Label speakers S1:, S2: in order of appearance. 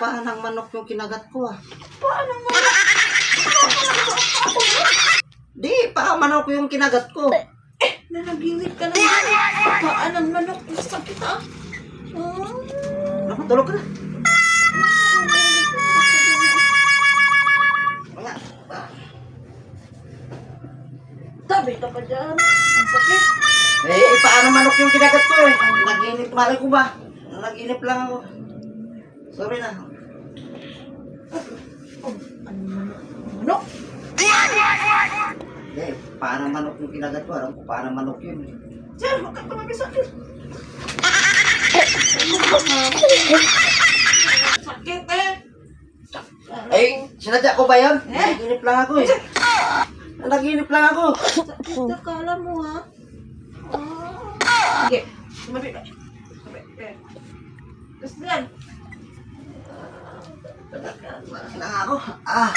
S1: paa ng manok yung kinagat ko ah.
S2: Paano mo?
S1: Di, paa manok yung kinagat ko.
S2: Nanaginip ka naman. Paan ng manok. Sakit ah.
S1: Naku, tulog ka na. Mga,
S2: Tabi ka pa dyan. Ang sakit.
S1: paa ng manok yung kinagat ko eh. Naginip, malay ko ba? Naginip lang ako. Sorry na.
S2: Ano manok?
S1: Hindi, paa ng manok yung kinagat ko. Alam ko, paa ng manok yun.
S2: Sir, huwag ka pa mag-sakit. Sakit eh.
S1: Ay, sinadya ko ba yun? Naginip lang ako eh. Naginip lang ako.
S2: Sakit na kala mo ha. Sige. Sumabi ka. Sumabi. Tapos yan.
S1: Lang ako. Ah.